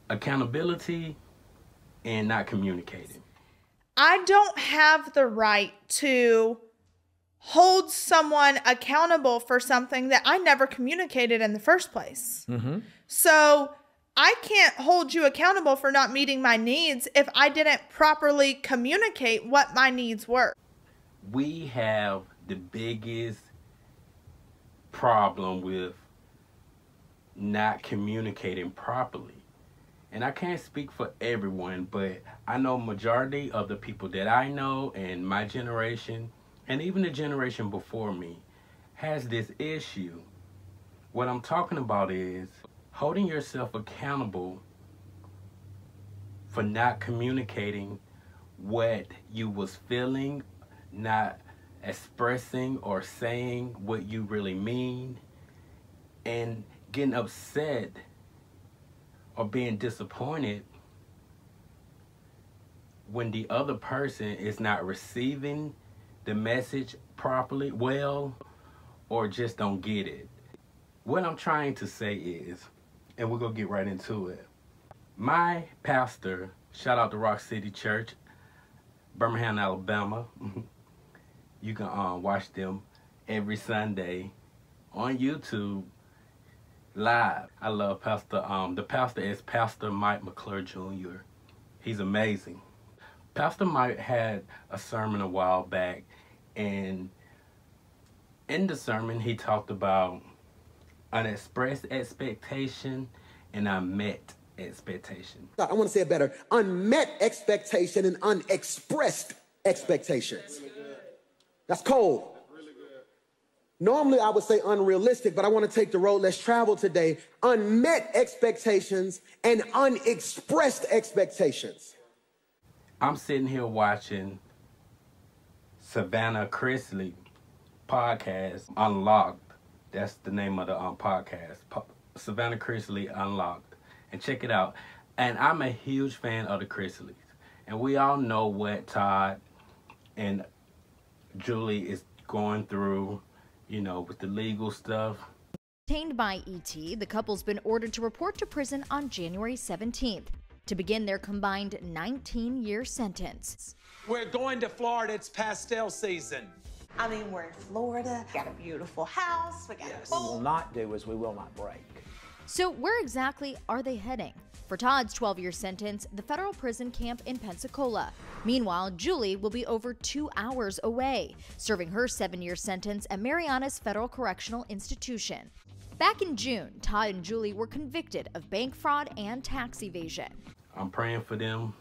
Accountability and not communicating. I don't have the right to hold someone accountable for something that I never communicated in the first place. Mm-hmm. So I can't hold you accountable for not meeting my needs if I didn't properly communicate what my needs were. We have the biggest problem with not communicating properly. And I can't speak for everyone, but I know majority of the people that I know and my generation, and even the generation before me, has this issue. What I'm talking about is holding yourself accountable for not communicating what you was feeling, not expressing or saying what you really mean, and getting upset or being disappointed when the other person is not receiving the message properly, well, or just don't get it. What I'm trying to say is, and we're gonna get right into it. My pastor, shout out to Rock City Church, Birmingham, Alabama. You can watch them every Sunday on YouTube live. I love Pastor. The pastor is Pastor Mike McClure Jr. He's amazing. Pastor Mike had a sermon a while back, and in the sermon he talked about unexpressed expectation and unmet expectation. I want to say it better. Unmet expectation and unexpressed expectations. That's cold. Normally I would say unrealistic, but I want to take the road less traveled today. Unmet expectations and unexpressed expectations. I'm sitting here watching Savannah Chrisley podcast, Unlocked. That's the name of the podcast. Savannah Chrisley Unlocked. And check it out. And I'm a huge fan of the Chrisleys. And we all know what Todd and Julie is going through, you know, with the legal stuff. Detained by ET, the couple's been ordered to report to prison on January 17th to begin their combined 19-year sentence. We're going to Florida. It's pastel season. I mean, we're in Florida, got a beautiful house, we got a pool. What we will not do is we will not break. So where exactly are they heading? For Todd's 12-year sentence, the federal prison camp in Pensacola. Meanwhile, Julie will be over 2 hours away, serving her 7-year sentence at Mariana's Federal Correctional Institution. Back in June, Todd and Julie were convicted of bank fraud and tax evasion. I'm praying for them.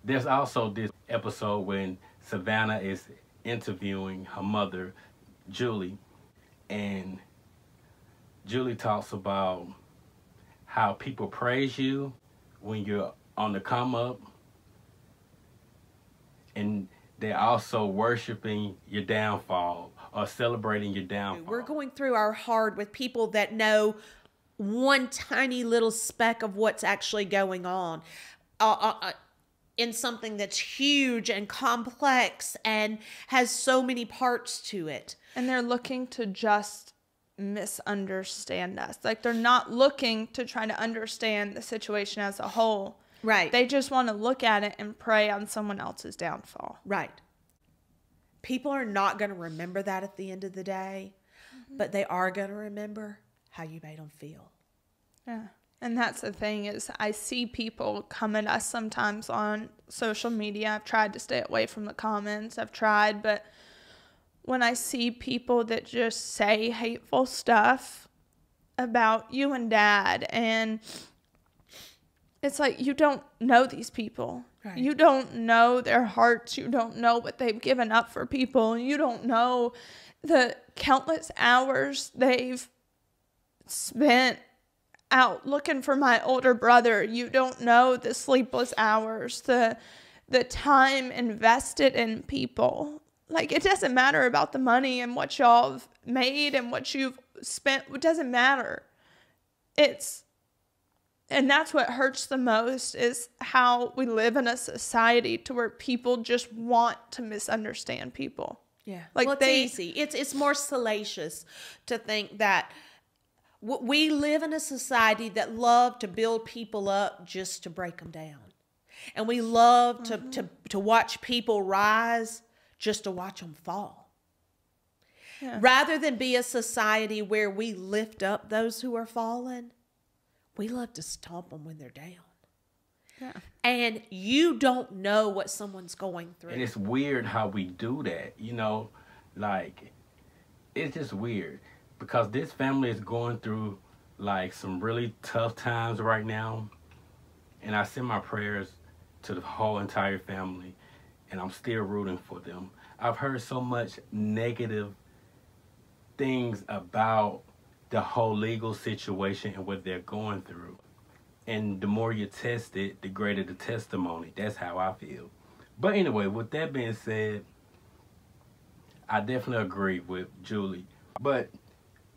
There's also this episode when Savannah is interviewing her mother, Julie, and Julie talks about how people praise you when you're on the come up, and they're also worshiping your downfall or celebrating your downfall. We're going through our hard with people that know one tiny little speck of what's actually going on in something that's huge and complex and has so many parts to it. And they're looking to just misunderstand us. Like, they're not looking to try to understand the situation as a whole. Right. They just want to look at it and prey on someone else's downfall. Right. People are not going to remember that at the end of the day, but they are going to remember how you made them feel. Yeah. And that's the thing is I see people come at us sometimes on social media. I've tried to stay away from the comments. I've tried, but when I see people that just say hateful stuff about you and Dad, and it's like, you don't know these people. Right. You don't know their hearts. You don't know what they've given up for people. You don't know the countless hours they've spent out looking for my older brother. You don't know the sleepless hours, the time invested in people. Like, it doesn't matter about the money and what y'all have made and what you've spent. It doesn't matter. And that's what hurts the most, is how we live in a society to where people just want to misunderstand people. Yeah. Like, well, it's easy. It's more salacious to think that We live in a society that love to build people up just to break them down. And we love to watch people rise just to watch them fall. Yeah. Rather than be a society where we lift up those who are fallen, we love to stomp them when they're down. Yeah. And you don't know what someone's going through. And it's weird how we do that, you know, like, it's just weird because this family is going through like some really tough times right now. And I send my prayers to the whole entire family, and I'm still rooting for them. I've heard so much negative things about the whole legal situation and what they're going through. And the more you test it, the greater the testimony. That's how I feel. But anyway, with that being said, I definitely agree with Julie. But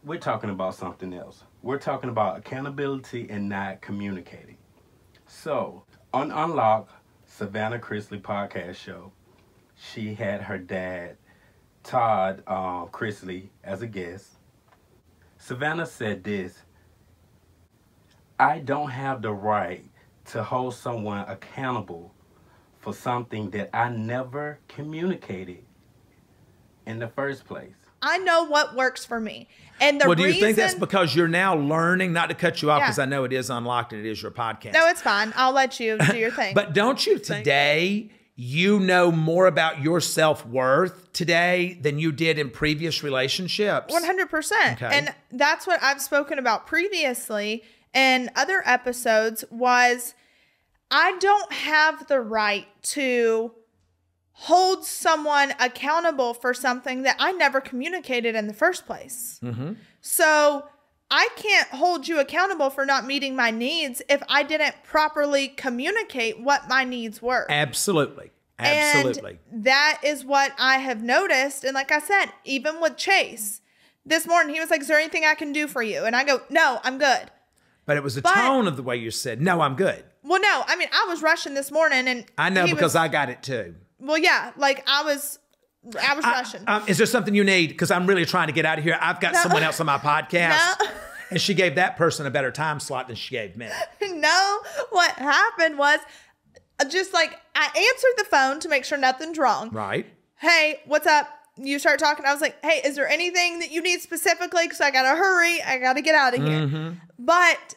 we're talking about something else. We're talking about accountability and not communicating. So, on Unlock, Savannah Chrisley podcast show, she had her dad, Todd Chrisley, as a guest. Savannah said this: I don't have the right to hold someone accountable for something that I never communicated in the first place. I know what works for me. And the do you think that's because you're now learning, not to cut you off, because I know it is Unlocked and it is your podcast. No, it's fine. I'll let you do your thing. But don't you today, you know more about your self-worth today than you did in previous relationships? 100%. Okay. And that's what I've spoken about previously in other episodes was I don't have the right to hold someone accountable for something that I never communicated in the first place. Mm-hmm. So I can't hold you accountable for not meeting my needs if I didn't properly communicate what my needs were. Absolutely. Absolutely. And that is what I have noticed. And like I said, even with Chase, this morning, he was like, is there anything I can do for you? And I go, no, I'm good. But it was the tone of the way you said, no, I'm good. Well, no, I mean, I was rushing this morning. And I know because I got it too. Well, yeah, like I was rushing. Is there something you need? Because I'm really trying to get out of here. I've got someone else on my podcast. No. And she gave that person a better time slot than she gave me. No, what happened was just like I answered the phone to make sure nothing's wrong. Right. Hey, what's up? You start talking. I was like, hey, is there anything that you need specifically? Because I got to hurry. I got to get out of here. Mm-hmm. But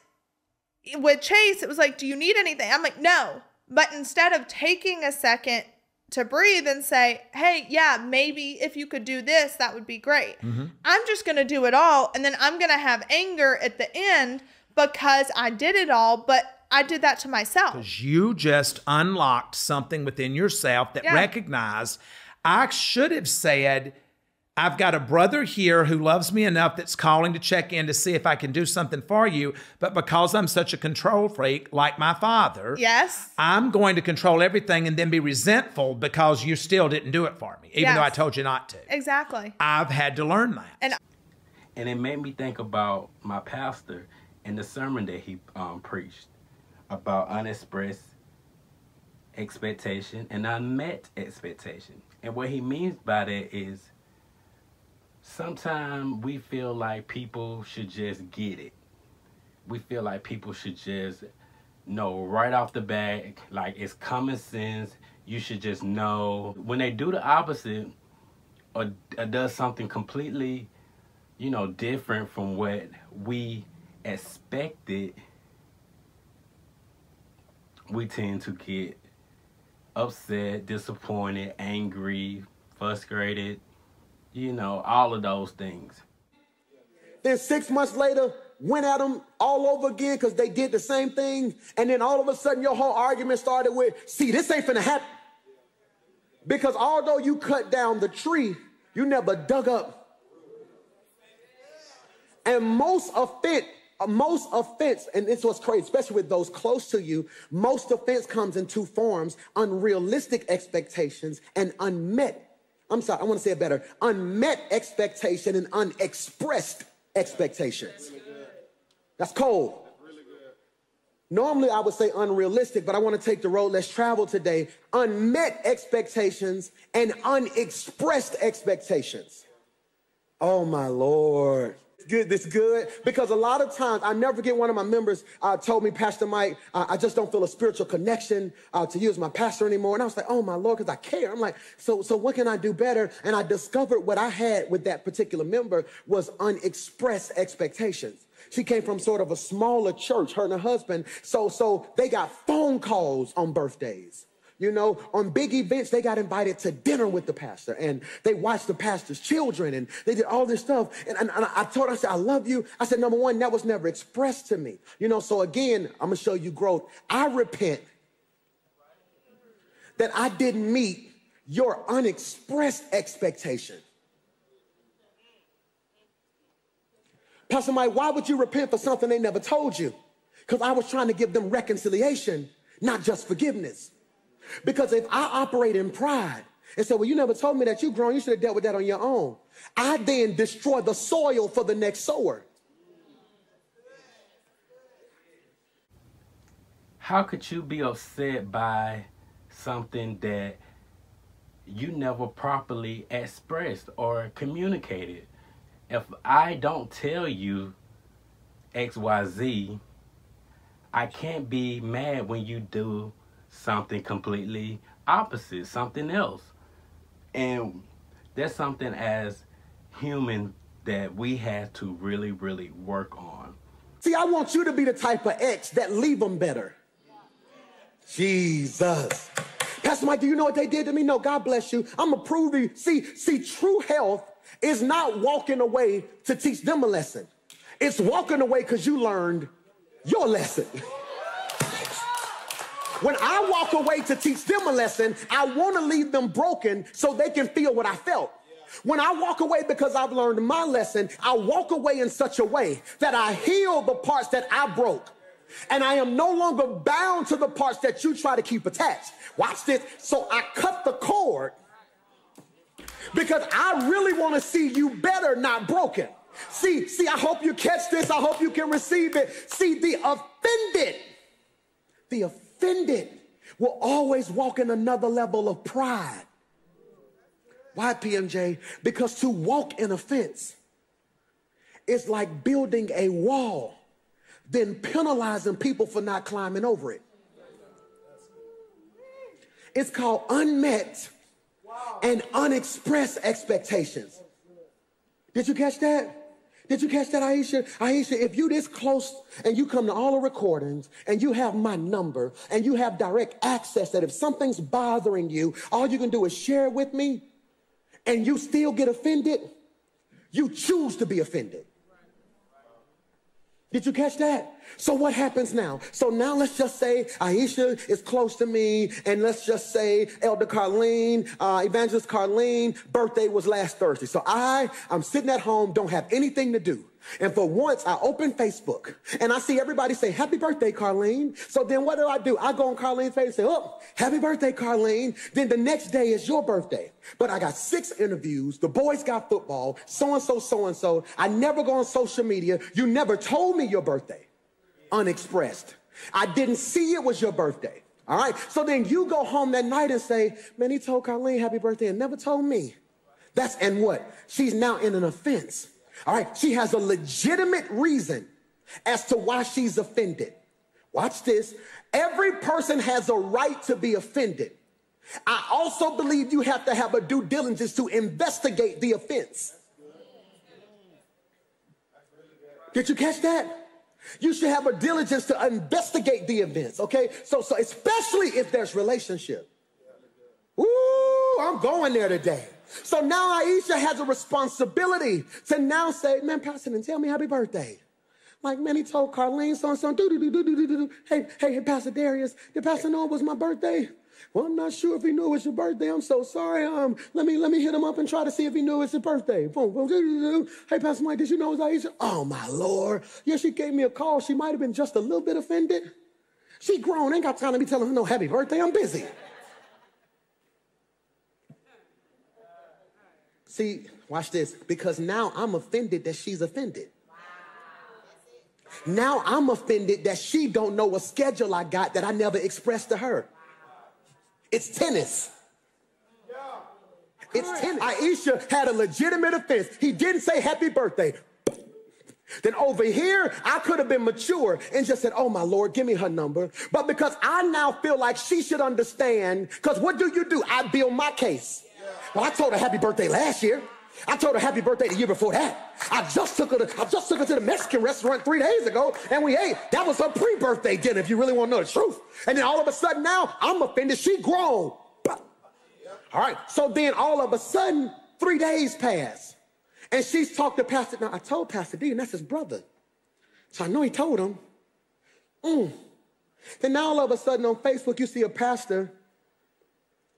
with Chase, it was like, do you need anything? I'm like, no. But instead of taking a second to breathe and say, hey, yeah, maybe if you could do this, that would be great. Mm-hmm. I'm just going to do it all. And then I'm going to have anger at the end because I did it all, but I did that to myself. Because you just unlocked something within yourself that recognized, I should have said, I've got a brother here who loves me enough that's calling to check in to see if I can do something for you. But because I'm such a control freak, like my father, I'm going to control everything and then be resentful because you still didn't do it for me, even though I told you not to. Exactly. I've had to learn that. And it made me think about my pastor and the sermon that he preached about unexpressed expectation and unmet expectation. And what he means by that is sometimes we feel like people should just get it. We feel like people should just know right off the bat, like it's common sense. You should just know. When they do the opposite or does something completely, different from what we expected, we tend to get upset, disappointed, angry, frustrated, all of those things. Then 6 months later, went at them all over again because they did the same thing. And then all of a sudden, your whole argument started with, see, this ain't finna happen. Because although you cut down the tree, you never dug up. And most offense, and this was crazy, especially with those close to you, most offense comes in two forms: unrealistic expectations and unmet. I'm sorry, I want to say it better. Unmet expectation and unexpressed expectations. That's cold. Normally I would say unrealistic, but I want to take the road less traveled today. Unmet expectations and unexpressed expectations. Oh my Lord. this good, because a lot of times, I never forget, one of my members told me, Pastor Mike, I just don't feel a spiritual connection to you as my pastor anymore. And I was like, oh my Lord, because I care. I'm like, so what can I do better? And I discovered what I had with that particular member was unexpressed expectations. She came from sort of a smaller church, her and her husband. So they got phone calls on birthdays. You know, on big events, they got invited to dinner with the pastor, and they watched the pastor's children, and they did all this stuff. And I told her, I said, I love you. I said, number one, that was never expressed to me. You know, so again, I'm going to show you growth. I repent that I didn't meet your unexpressed expectation. Pastor Mike, why would you repent for something they never told you? Because I was trying to give them reconciliation, not just forgiveness. Because if I operate in pride and say, well, you never told me that you've grown, you should have dealt with that on your own, I then destroy the soil for the next sower. How could you be upset by something that you never properly expressed or communicated? If I don't tell you XYZ, I can't be mad when you do something completely opposite, something else. And that's something as human that we have to really, really work on. See, I want you to be the type of ex that leave them better. Jesus. Pastor Mike, do you know what they did to me? No, God bless you. I'm going to prove to you. See, true health is not walking away to teach them a lesson. It's walking away because you learned your lesson. When I walk away to teach them a lesson, I want to leave them broken so they can feel what I felt. When I walk away because I've learned my lesson, I walk away in such a way that I heal the parts that I broke. And I am no longer bound to the parts that you try to keep attached. Watch this. So I cut the cord because I really want to see you better, not broken. See, I hope you catch this. I hope you can receive it. See, the offended will always walk in another level of pride. Why, PMJ? Because to walk in offense is like building a wall, then penalizing people for not climbing over it. It's called unmet and unexpressed expectations. Did you catch that? Did you catch that, Aisha? Aisha, if you this close and you come to all the recordings and you have my number and you have direct access that if something's bothering you, all you can do is share it with me and you still get offended, you choose to be offended. Did you catch that? So what happens now? So now let's just say Aisha is close to me, and let's just say Elder Carlene, Evangelist Carlene, birthday was last Thursday. So I'm sitting at home, don't have anything to do. And for once, I open Facebook, and I see everybody say, happy birthday, Carlene. So then what do? I go on Carlene's page and say, oh, happy birthday, Carlene. Then the next day is your birthday. But I got 6 interviews. The boys got football, so-and-so, so-and-so. I never go on social media. You never told me your birthday. Unexpressed. I didn't see it was your birthday. All right. So then you go home that night and say, man, he told Carlene happy birthday and never told me. And what? She's now in an offense. All right, she has a legitimate reason as to why she's offended. Watch this. Every person has a right to be offended. I also believe you have to have a due diligence to investigate the offense. Did you catch that? You should have a diligence to investigate the events, okay? So especially if there's relationship. Ooh, I'm going there today. So now Aisha has a responsibility to now say, man, Pastor, and tell me happy birthday. Like, man, he told Carlene so-and-so, hey, Pastor Darius, did Pastor know it was my birthday? Well, I'm not sure if he knew it was your birthday. I'm so sorry. Let me hit him up and try to see if he knew it was his birthday. Hey, Pastor Mike, did you know it was Aisha? Oh, my Lord. Yeah, she gave me a call. She might have been just a little bit offended. She grown. Ain't got time to be telling her no happy birthday. I'm busy. See, watch this. Because now I'm offended that she's offended. Now I'm offended that she don't know a schedule I got that I never expressed to her. It's tennis. It's tennis. Aisha had a legitimate offense. He didn't say happy birthday. Then over here, I could have been mature and just said, oh, my Lord, give me her number. But because I now feel like she should understand, because what do? I build my case. Well, I told her happy birthday last year. I told her happy birthday the year before that. I just took her to the Mexican restaurant 3 days ago, and we ate. That was her pre-birthday dinner, if you really want to know the truth. And then all of a sudden now, I'm offended. She grown. All right, so then all of a sudden, 3 days pass. And she's talked to Pastor. Now, I told Pastor D, and that's his brother. So I know he told him. Then now all of a sudden on Facebook, you see a pastor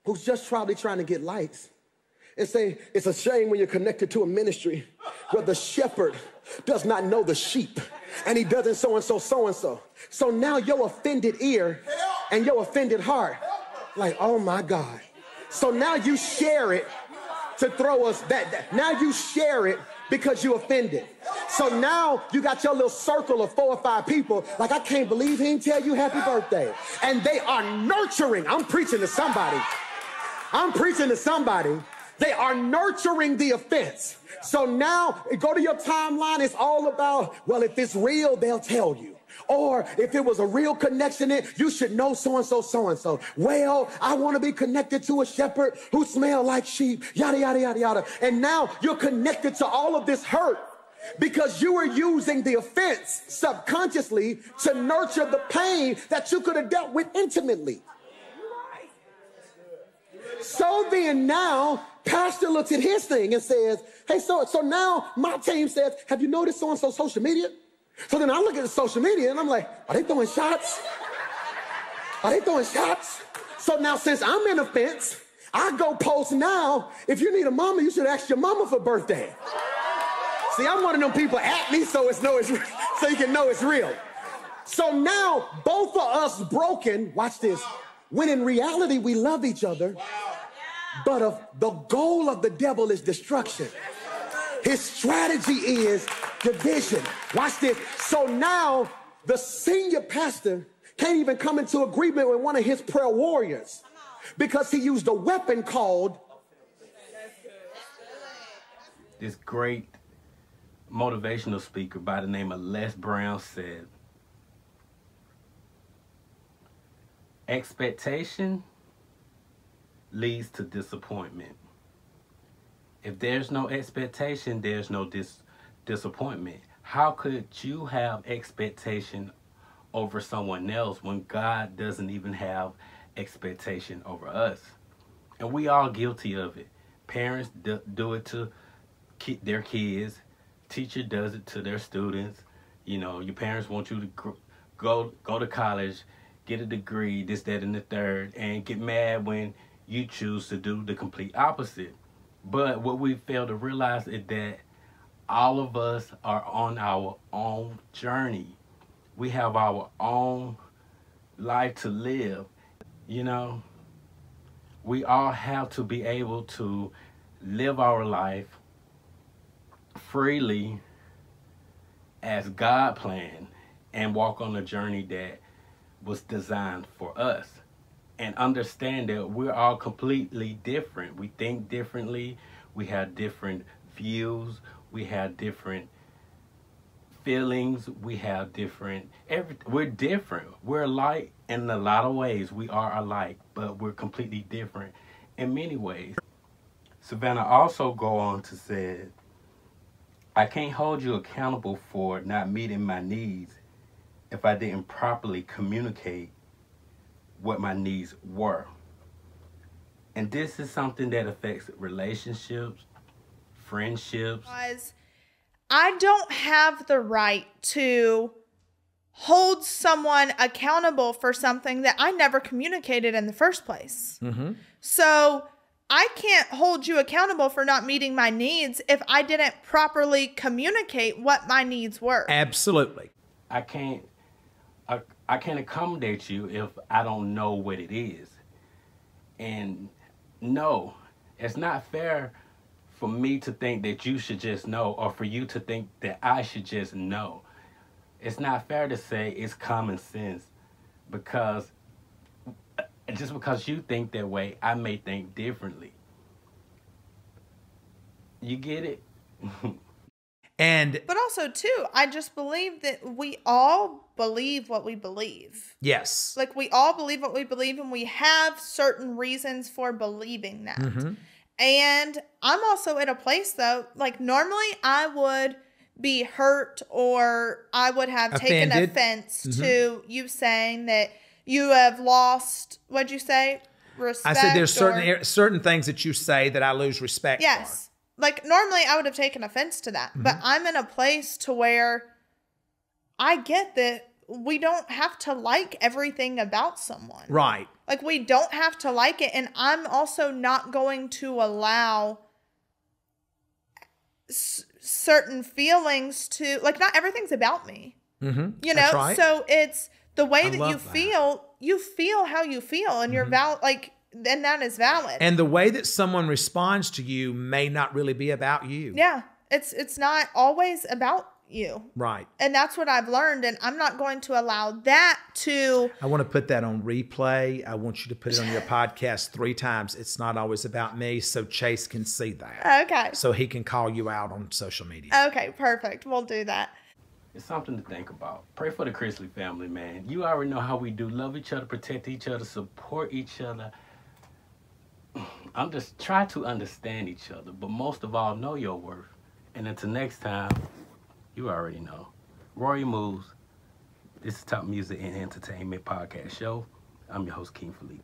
who's just probably trying to get likes and say, it's a shame when you're connected to a ministry where the shepherd does not know the sheep and he doesn't so-and-so, so-and-so. So now your offended ear and your offended heart, like, oh my God. So now you share it to throw us that. Now you share it because you offended. So now you got your little circle of 4 or 5 people, like, I can't believe he didn't tell you happy birthday. And they are nurturing. I'm preaching to somebody. They are nurturing the offense. So now go to your timeline. It's all about, well, if it's real, they'll tell you. Or if it was a real connection, you should know so-and-so, so-and-so. Well, I want to be connected to a shepherd who smells like sheep, yada, yada, yada, yada. And now you're connected to all of this hurt because you were using the offense subconsciously to nurture the pain that you could have dealt with intimately. So then now, Pastor looks at his thing and says, hey, so now my team says, have you noticed so-and-so social media? So then I look at the social media and I'm like, are they throwing shots? So now since I'm in offense, I go post now, if you need a mama, you should ask your mama for birthday. See, I'm one of them people at me so you can know it's real. So now both of us broken, watch this, when in reality we love each other, but the goal of the devil is destruction. His strategy is division. Watch this. So now the senior pastor can't even come into agreement with one of his prayer warriors because he used a weapon called. This great motivational speaker by the name of Les Brown said, expectation leads to disappointment. If there's no expectation, there's no disappointment. How could you have expectation over someone else when God doesn't even have expectation over us? And we all guilty of it. Parents do it to their kids. Teacher does it to their students. You know, your parents want you to go to college, get a degree, this, that, and the third, and get mad when you choose to do the complete opposite. But what we fail to realize is that all of us are on our own journey. We have our own life to live. You know, we all have to be able to live our life freely as God planned and walk on a journey that was designed for us. And understand that we're all completely different. We think differently. We have different views. We have different feelings. We have different we're different. We're alike in a lot of ways. We are alike, but we're completely different in many ways. Savannah also go on to say, I can't hold you accountable for not meeting my needs if I didn't properly communicate what my needs were. And this is something that affects relationships, friendships. I don't have the right to hold someone accountable for something that I never communicated in the first place. Mm-hmm. So I can't hold you accountable for not meeting my needs if I didn't properly communicate what my needs were. Absolutely. I can't accommodate you if I don't know what it is. And no, it's not fair for me to think that you should just know, or for you to think that I should just know. It's not fair to say it's common sense, because just because you think that way, I may think differently. You get it? But also, too, I just believe that we all believe what we believe. Yes. Like, we all believe what we believe, and we have certain reasons for believing that. And I'm also at a place, though, like, normally I would be hurt or I would have taken offense to you saying that you have lost, what'd you say? Respect. I said there's certain things that you say that I lose respect for. Yes. Like, normally I would have taken offense to that, but I'm in a place to where I get that we don't have to like everything about someone. Right. Like, we don't have to like it, and I'm also not going to allow certain feelings to, like, not everything's about me. You know? That's right. So it's the way that you feel how you feel, and you're like, then that is valid. And the way that someone responds to you may not really be about you. Yeah. It's not always about you. Right. And that's what I've learned. And I'm not going to allow that to... I want to put that on replay. I want you to put it on your podcast 3 times. It's not always about me, so Chase can see that. Okay. So he can call you out on social media. Okay, perfect. We'll do that. It's something to think about. Pray for the Chrisley family, man. You already know how we do. Love each other, protect each other, support each other. I'm just trying to understand each other, but most of all, know your worth. And until next time, you already know. Rory Moves. This is Top Music and Entertainment Podcast Show. I'm your host, King Felipe.